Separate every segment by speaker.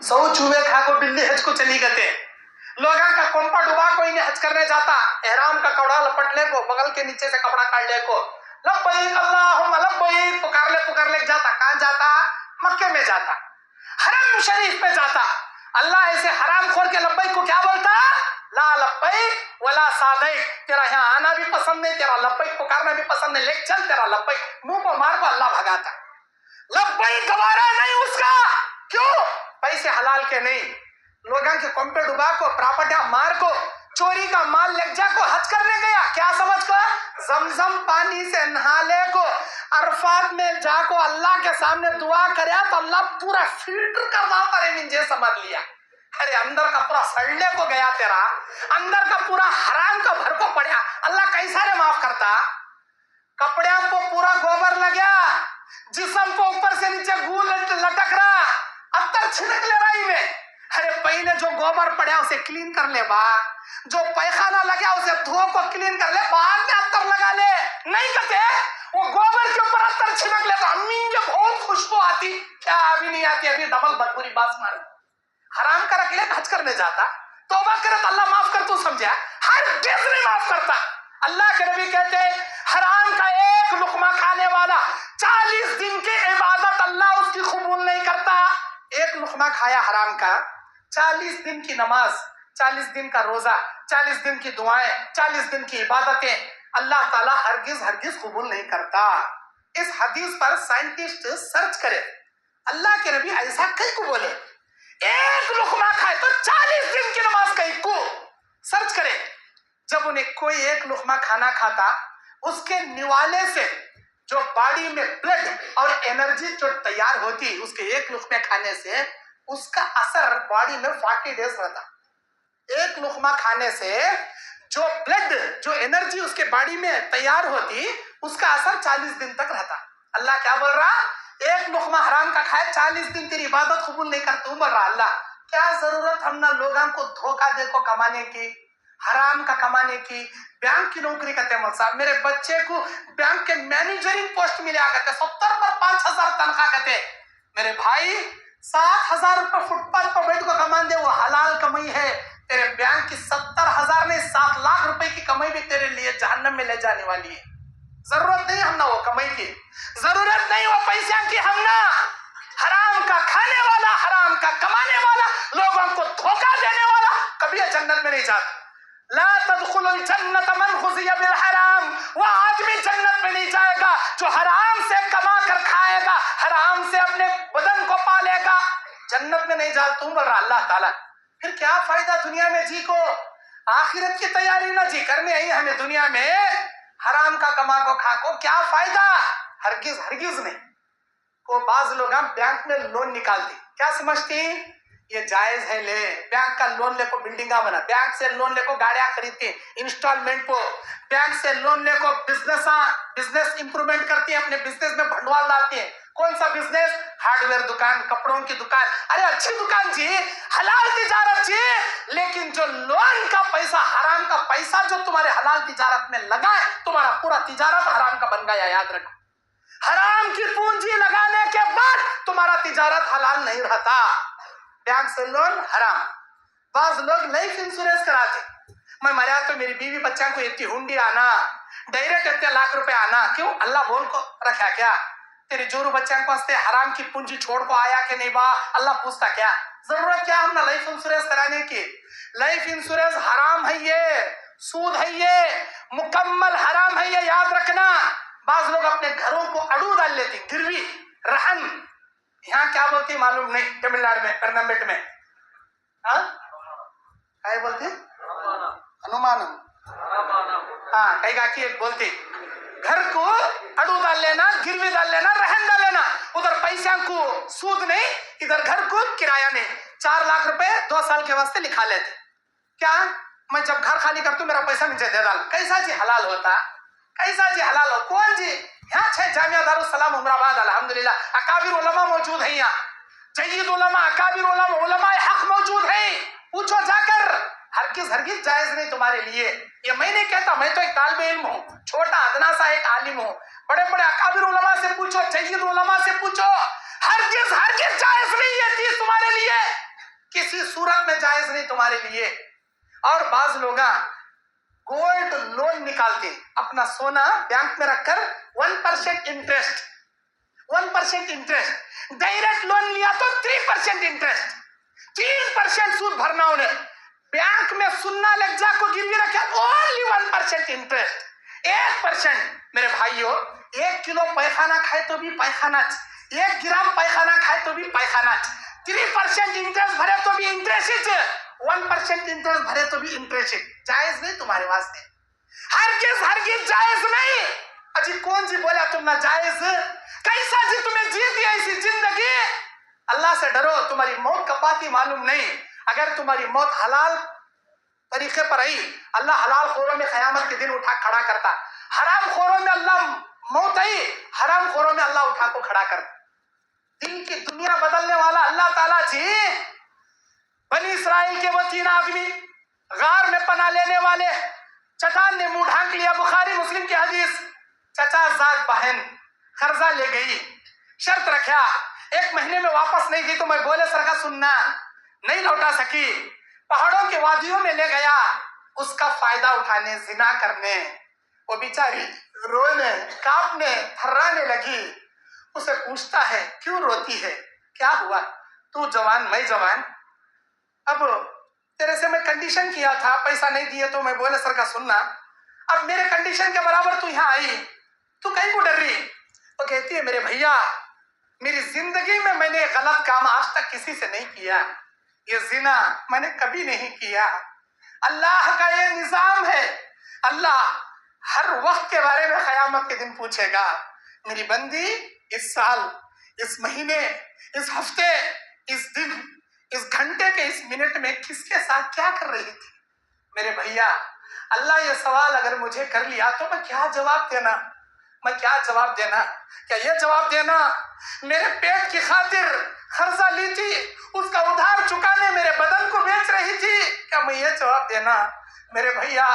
Speaker 1: सौ चूहे खा को बिल्ली हज को चली गते लोगों का कोंपा डुबा कोई नहीं हज करने जाता, एहराम का कपड़ा लपट ले को, बगल के नीचे से कपड़ा काट ले को, लब्बैक अल्लाहुम्मा लब्बैक पुकार ले जाता। कहाँ जाता? मक्के में जाता, हरम शरीफ में जाता। अल्लाह ऐसे हराम खोर के लब्बैक को क्या बोलता? ला लब्बैक वला सादैक। तेरा यहाँ आना भी पसंद नहीं, तेरा लब्बैक पुकारना भी पसंद नहीं, लेक चल तेरा लब्बैक, मुंह को मार को अल्लाह भगाता। लब्बैक गवारा नहीं उसका, क्यों? पैसे हलाल के नहीं, लोगों के कोंपे डुबा को, प्रॉपर्टियां मार को, चोरी का माल ले जा को हज करने गया, क्या समझ को? जमजम पानी से नहाले को, अरफात में जाको अल्लाह के सामने दुआ करे तो अल्लाह पूरा फिल्टर कर देता रे निंजे, समझ लिया। अरे अंदर का पूरा सड़ने को गया तेरा, अंदर का पूरा हराम का भर को पड़ा, अल्लाह कैसा रे माफ करता? कपड़े को पूरा गोबर लग गया, जिस्म को ऊपर से नीचे गूल लटक रहा, अत्तर छिड़क ले रही में। अरे पहले जो गोबर पड़ा उसे क्लीन कर ले बा, जो पैखाना लगा उसे धो को क्लीन कर ले, बाद में अत्तर लगा ले। नहीं करते, वो गोबर के ऊपर अत्तर छिड़क ले तो अम्मी के बहुत खुशबू आती, क्या अभी नहीं आती? अभी डबल बदबूरी बात मारी। हराम का रख ले, हज करने जाता, तौबा करे तो अल्लाह माफ कर, तू समझा? हर गिज़ नहीं माफ करता। अल्लाह के नबी कहते हराम का एक लुकमा खाने वाला 40 दिन की इबादत अल्लाह उसकी कबूल नहीं करता। एक लुकमा खाया हराम का, 40 दिन की नमाज, 40 दिन का रोजा, 40 दिन की दुआएं, 40 दिन की इबादतें अल्लाह ताला हरगिज कबूल नहीं करता। इस हदीस पर साइंटिस्ट सर्च करे, अल्लाह के नबी ऐसा कहीं को बोले एक लुकमा खाए तो 40 दिन की नमाज कहीं को सर्च करे। जब उन्हें कोई एक लुकमा खाना खाता, उसके निवाले से जो बॉडी में ब्लड और एनर्जी जो तैयार होती, उसके एक लुकमे खाने से उसका असर बॉडी में 40 डेज रहता। एक लुकमा खाने से जो ब्लड जो एनर्जी उसके बॉडी में तैयार होती, उसका असर 40 दिन तक रहता। अल्लाह क्या बोल रहा? एक लुकमा हराम का खाए 40 दिन तेरी इबादत कबूल नहीं करता। बोल रहा अल्लाह क्या जरूरत हम ना लोगों को धोखा दे को कमाने की, हराम का कमाने की। बैंक की नौकरी करते हैं साहब, मेरे बच्चे को बैंक के मैनेजरिंग पोस्ट मिला करते, 70 पर 5,000 तनख्वाह करते। मेरे भाई 7,000 रुपए फुटपाथ पर बैठ को कमा दे, वो हलाल कमाई है। तेरे बैंक की 70,000 नहीं 7 लाख रुपए की कमाई भी तेरे लिए जहन्नम में ले जाने वाली है। जरूरत नहीं हम ना वो कमाई की, जरूरत नहीं वो पैसा की हम ना। हराम का खाने वाला, हराम का कमाने वाला, लोगों को धोखा देने वाला कभी जन्नत में नहीं जाता। ला तदखुलुल जन्नत मन खुज़िया बिल हराम, वो आदमी जन्नत में नहीं जाएगा जो हराम से कमा कर खाएगा, हराम से अपने बदन को पालेगा, जन्नत में नहीं जा। तुम बोल रहा अल्लाह ताला फिर क्या फायदा दुनिया में जी को, आखिरत की तैयारी ना जी करने आई हमें दुनिया में, हराम का कमा को खा को क्या फायदा? हरगिज नहीं। को बाज लोग बैंक में लोन निकालती, क्या समझती ये जायज है, ले बैंक का लोन लेको बिल्डिंगा बना, बैंक से लोन लेको गाड़ियां खरीदती इंस्टॉलमेंट को, बैंक से लोन लेको बिजनेस इंप्रूवमेंट करती है, अपने बिजनेस में भंडवाल डालती है। कौन सा बिजनेस? हार्डवेयर दुकान, कपड़ों की दुकान। अरे अच्छी दुकान जी, हलाल तिजारत जी, लेकिन जो लोन का पैसा, हराम का पैसा जो तुम्हारे हलाल तिजारत में लगा है, तुम्हारा पूरा तिजारत हराम का बन गया। याद रखो, हराम की पूंजी लगाने के बाद तुम्हारा तिजारत हलाल नहीं रहता। बैंक से लोन हराम। बाज लोग लाइफ इंश्योरेंस कराते, मैं मरा तो मेरी बीवी बच्चा को इतनी हुंडी आना, डायरेक्ट इतने लाख रुपए आना, क्यों? अल्लाह बोल को रखा क्या? तेरे जोरू बच्चा को हंसते हराम की पूंजी छोड़ को आया कि नहीं बा, अल्लाह पूछता क्या? जरूरत क्या हमने लाइफ इंश्योरेंस कराने की? लाइफ इंश्योरेंस हराम है, ये सूद है, ये मुकम्मल हराम है, ये याद रखना। बाज लोग अपने घरों को अड़ू डाल लेते, गिरवी रहन, यहाँ क्या बोलती मालूम नहीं, तमिलनाडु में कर्नामेट में क्या बोलते? अनुमानम, हाँ कई गाकी एक बोलती, घर को अड़ू डाल लेना, गिरवी डाल लेना, रहन डाल लेना, उधर पैसा को सूद नहीं, इधर घर को किराया नहीं, 4 लाख रुपए 2 साल के वास्ते लिखा लेते। क्या मैं जब घर खाली करता हूँ मेरा पैसा मुझे दे डाल, कैसा जी हलाल होता? कैसा जी हलाल हो? कौन जी? यहाँ 6 जामिया दारुस्सलाम उमराबाद अल्हम्दुलिल्लाह अकाबिर उलमा मौजूद है, यहाँ जय्यद उलमा, अकाबिर उलमा, उलमा हक मौजूद है, पूछो जाकर। हरगिज जायज नहीं तुम्हारे लिए। ये मैं नहीं कहता, मैं तो एक तालिबे इल्म हूँ, छोटा अदना सा एक आलिम हूँ। बड़े बड़े अकाबिर उलमा से पूछो, जय्यद उलमा से पूछो, हरगिज जायज नहीं ये चीज तुम्हारे लिए। کسی صورت میں جائز نہیں تمہارے لیے. اور بعض لوگ گولڈ لون نکالتے, اپنا سونا بینک میں رکھ کر 1% انٹرسٹ, 1% انٹرسٹ. ڈائریکٹ لون لیا تو 3% انٹرسٹ, 3% سود بھرنا انہیں. بینک میں سننا لگ جا کو گروی رکھا اونلی 1% انٹرسٹ, 1%. میرے بھائیو, 1 کلو پیخانہ کھائے تو بھی پیخانہ, 1 گرام پیخانہ کھائے تو بھی پیخانہ, 3% انٹرسٹ بھرے تو بھی انٹرسٹ, 1% انٹرسٹ بھرے تو بھی انٹرسٹ. جائز نہیں تمہارے واسطے, ہرگز جائز نہیں. اجی کون سی بولا تم نہ جائز؟ کیسا جی تمہیں جیتی ایسی زندگی؟ اللہ سے ڈرو, تمہاری موت کب آتی معلوم نہیں. اگر تمہاری موت حلال طریقے پر آئی, اللہ حلال خوروں میں قیامت کے دن اٹھا کھڑا کرتا. حرام خوروں میں اللہ موت آئی, حرام خوروں میں اللہ اٹھا کو کھڑا کرتا. دل کی دنیا بدلنے والا اللہ تعالیٰ جی. بنی اسرائیل کے وہ 3 آدمی غار میں پناہ لینے والے, چٹان نے منہ ڈھانک لیا, بخاری مسلم کی حدیث. چچا زاد بہن قرضہ لے گئی, شرط رکھا 1 مہینے میں واپس نہیں دی تو میں بولے سر کا سننا, نہیں لوٹا سکی. پہاڑوں کے وادیوں میں لے گیا اس کا فائدہ اٹھانے, زنا کرنے. وہ بیچاری رونے, کانپنے, تھرانے لگی. اسے پوچھتا ہے کیوں روتی ہے, کیا ہوا؟ تو جوان میں جوان, اب تیرے سے میں کنڈیشن کیا تھا, پیسہ نہیں دیے تو میں بولے سر کا سننا, اب میرے کنڈیشن کے برابر تو یہاں آئی, تو کہیں کو ڈر رہی؟ وہ کہتی ہے میرے بھیا, میری زندگی میں نے غلط کام آج تک کسی سے نہیں کیا, یہ زنا میں نے کبھی نہیں کیا. اللہ کا یہ نظام ہے, اللہ ہر وقت کے بارے میں قیامت کے دن پوچھے گا, میری بندی اس سال, اس مہینے, اس ہفتے, اس دن, اس گھنٹے کے اس منٹ میں کس کے ساتھ کیا کر رہی تھی؟ میرے بھیا, اللہ یہ سوال اگر مجھے کر لیا تو میں کیا جواب دینا؟ میں کیا جواب دینا؟ کیا یہ جواب دینا میرے پیٹ کی خاطر قرضہ لی تھی, اس کا ادھار چکانے میرے بدن کو بیچ رہی تھی؟ کیا میں یہ جواب دینا؟ میرے بھیا,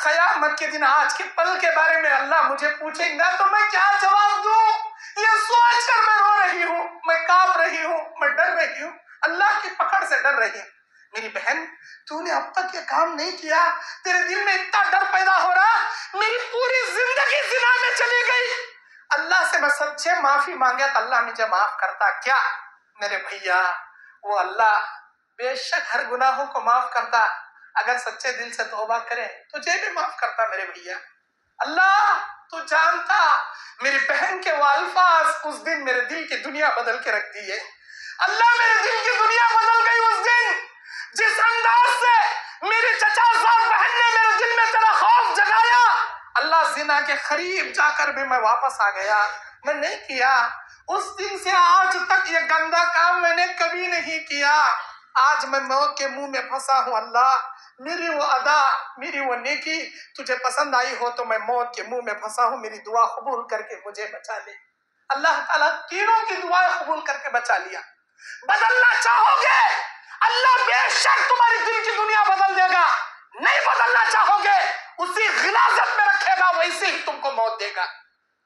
Speaker 1: قیامت کے دن آج کے پل کے بارے میں اللہ مجھے پوچھیں گا تو میں کیا جواب دوں؟ یہ سوچ کر میں رو رہی ہوں, میں کانپ رہی ہوں, میں ڈر رہی ہوں, اللہ کی پکڑ سے ڈر رہی ہوں. میری بہن, تو نے اب تک یہ کام نہیں کیا, تیرے دل میں اتنا ڈر پیدا ہو رہا, میری پوری زندگی زنا میں چلی گئی. اللہ سے میں سچے معافی مانگا تو اللہ مجھے معاف کرتا کیا؟ میرے بھیا, وہ اللہ بے شک ہر گناہوں کو معاف کرتا, اگر سچے دل سے توبہ کرے تجھے بھی معاف کرتا. میرے بھیا, اللہ تو جانتا میری بہن کے وہ الفاظ اس دن میرے دل کی دنیا بدل کے رکھ دیے. اللہ میرے دل کی دنیا بدل گئی اس دن, جس انداز سے میری چچا صاحب بہن نے میرے دل میں تیرا خوف جگایا. اللہ زنا کے قریب جا کر بھی میں واپس آ گیا, میں نہیں کیا. اس دن سے آج تک یہ گندا کام میں نے کبھی نہیں کیا. آج میں موت کے منہ میں پھنسا ہوں. اللہ میری وہ ادا, میری وہ نیکی تجھے پسند آئی ہو تو میں موت کے منہ میں پھنسا ہوں, میری دعا قبول کر کے مجھے بچا لے. اللہ تعالیٰ تینوں کی دعائیں قبول کر کے بچا لیا. بدلنا چاہو گے اللہ بے شک تمہاری دل کی دنیا بدل دے گا, نہیں بدلنا چاہو گے اسی غلاظت میں رکھے گا, ویسے ہی تم کو موت دے گا.